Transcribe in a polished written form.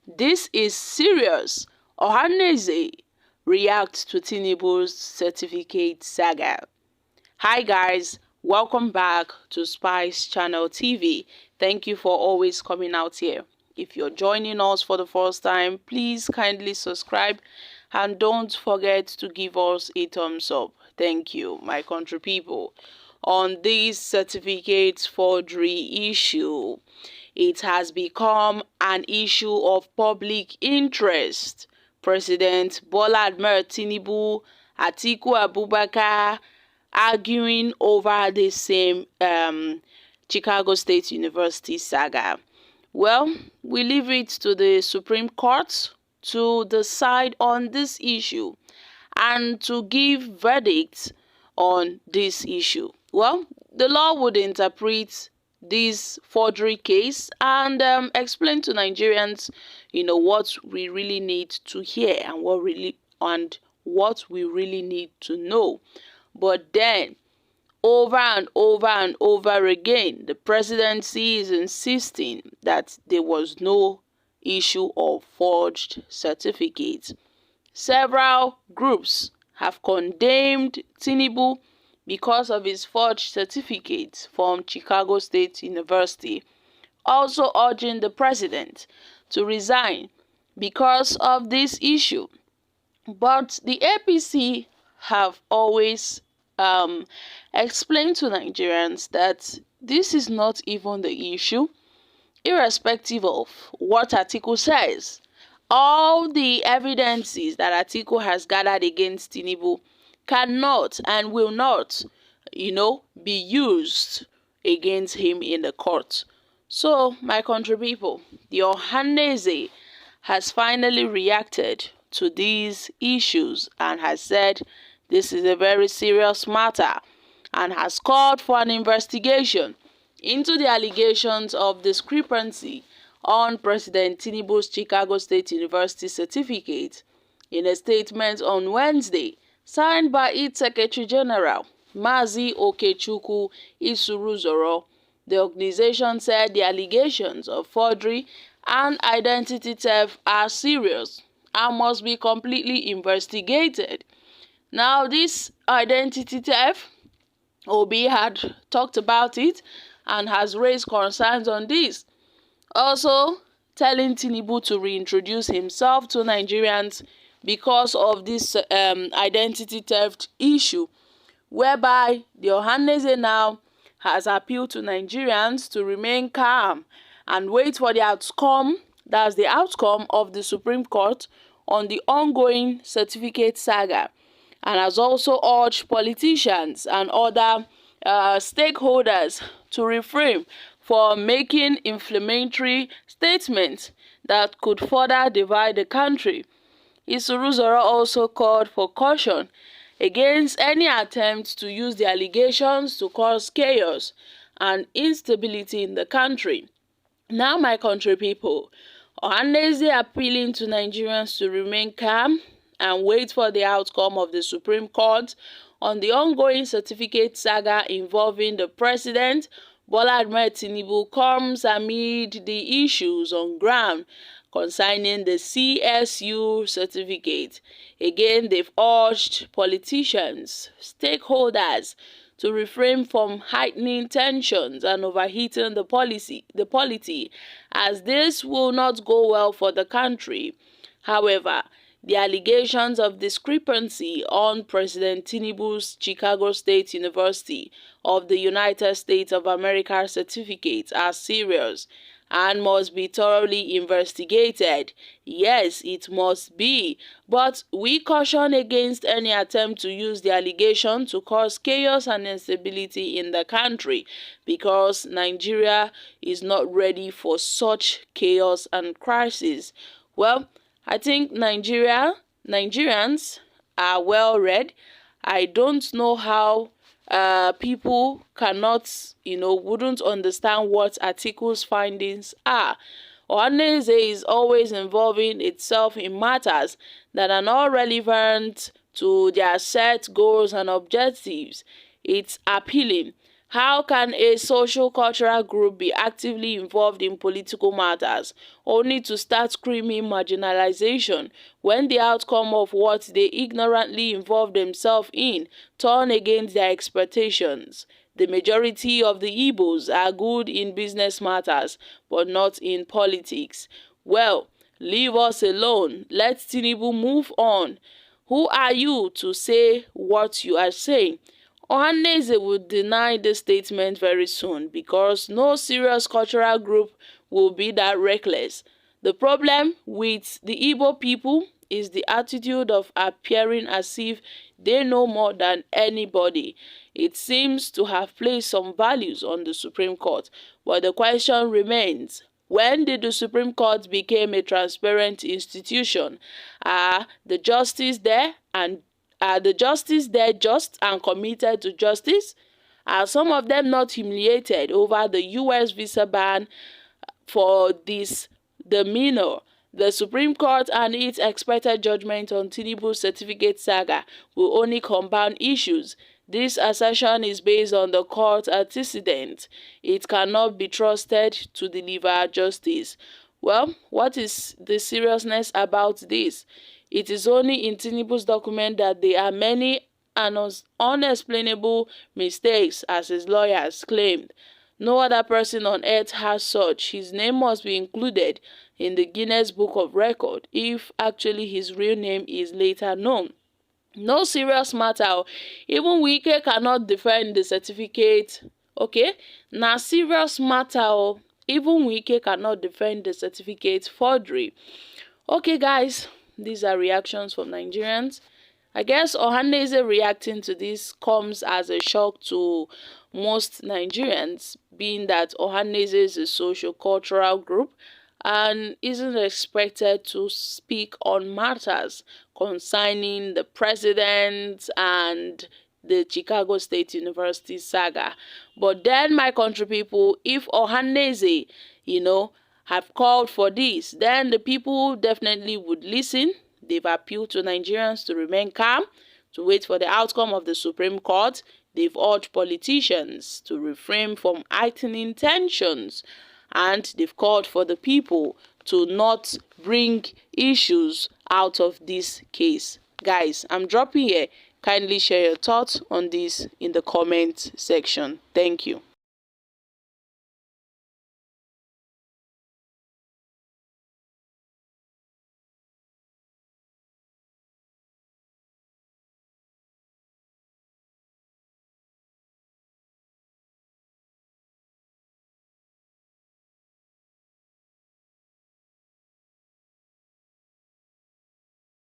This is serious. Ohanaeze reacts to Tinubu's certificate saga. Hi guys, welcome back to Spice Channel TV. Thank you for always coming out here. If you're joining us for the first time, please kindly subscribe and don't forget to give us a thumbs up. Thank you, my country people. On this certificate forgery issue, it has become an issue of public interest. President Bola Ahmed Tinubu, Atiku Abubakar arguing over the same Chicago State University saga. Well, we leave it to the Supreme Court to decide on this issue and to give verdicts on this issue. Well, the law would interpret this forgery case and explain to Nigerians, what we really need to hear and what we really need to know. But then, over and over and over again, the presidency is insisting that there was no issue of forged certificates. Several groups have condemned Tinubu because of his forged certificates from Chicago State University, also urging the president to resign because of this issue. But the APC have always explained to Nigerians that this is not even the issue, irrespective of what Atiku says. All the evidences that Atiku has gathered against Tinubu cannot and will not, be used against him in the court. So, my country people, the Ohanaeze has finally reacted to these issues and has said this is a very serious matter and has called for an investigation into the allegations of discrepancy on President Tinubu's Chicago State University certificate. In a statement on Wednesday, signed by its Secretary General, Mazi Okechukwu Isuruzoro, the organization said the allegations of forgery and identity theft are serious and must be completely investigated. Now, this identity theft, Obi had talked about it and has raised concerns on this, also telling Tinubu to reintroduce himself to Nigerians because of this identity theft issue, whereby the Ohanaeze now has appealed to Nigerians to remain calm and wait for the outcome, that's the outcome of the Supreme Court on the ongoing certificate saga, and has also urged politicians and other stakeholders to refrain from making inflammatory statements that could further divide the country. Isuruzoro also called for caution against any attempt to use the allegations to cause chaos and instability in the country. Now, my country people, Ohanaeze appealing to Nigerians to remain calm and wait for the outcome of the Supreme Court on the ongoing certificate saga involving the president, Bola Ahmed Tinubu, comes amid the issues on ground concerning the CSU certificate. Again, they've urged politicians, stakeholders, to refrain from heightening tensions and overheating the polity, as this will not go well for the country. However, the allegations of discrepancy on President Tinubu's Chicago State University of the United States of America certificate are serious and must be thoroughly investigated. Yes, it must be, but we caution against any attempt to use the allegation to cause chaos and instability in the country, because Nigeria is not ready for such chaos and crisis. Well, I think Nigerians are well read. I don't know how people cannot, wouldn't understand what Atiku's findings are. Ohanaeze is always involving itself in matters that are not relevant to their set goals and objectives. It's appealing. How can a social cultural group be actively involved in political matters only to start screaming marginalization when the outcome of what they ignorantly involve themselves in turn against their expectations? The majority of the Igbos are good in business matters, but not in politics. Well, leave us alone. Let Tinubu move on. Who are you to say what you are saying? Ohanaeze will deny this statement very soon because no serious cultural group will be that reckless. The problem with the Igbo people is the attitude of appearing as if they know more than anybody. It seems to have placed some values on the Supreme Court, but the question remains, when did the Supreme Court become a transparent institution? Are the justice there and Are the justice there just and committed to justice? Are some of them not humiliated over the US visa ban for this demeanor? The Supreme Court and its expected judgment on Tinubu's certificate saga will only compound issues. This assertion is based on the court antecedent. It cannot be trusted to deliver justice. Well, what is the seriousness about this? It is only in Tinubu's document that there are many and unexplainable mistakes, as his lawyers claimed. No other person on earth has such. His name must be included in the Guinness Book of Record if actually his real name is later known. No serious matter. Even Wike cannot defend the certificate. Okay? Now serious matter. Even Wike cannot defend the certificate forgery. Okay, guys. These are reactions from Nigerians. I guess Ohanaeze reacting to this comes as a shock to most Nigerians, being that Ohanaeze is a social-cultural group and isn't expected to speak on matters concerning the president and the Chicago State University saga. But then, my country people, if Ohanaeze, have called for this, then the people definitely would listen. They've appealed to Nigerians to remain calm, to wait for the outcome of the Supreme Court. They've urged politicians to refrain from heightening tensions, and they've called for the people to not bring issues out of this case. Guys, I'm dropping here. Kindly share your thoughts on this in the comment section. Thank you.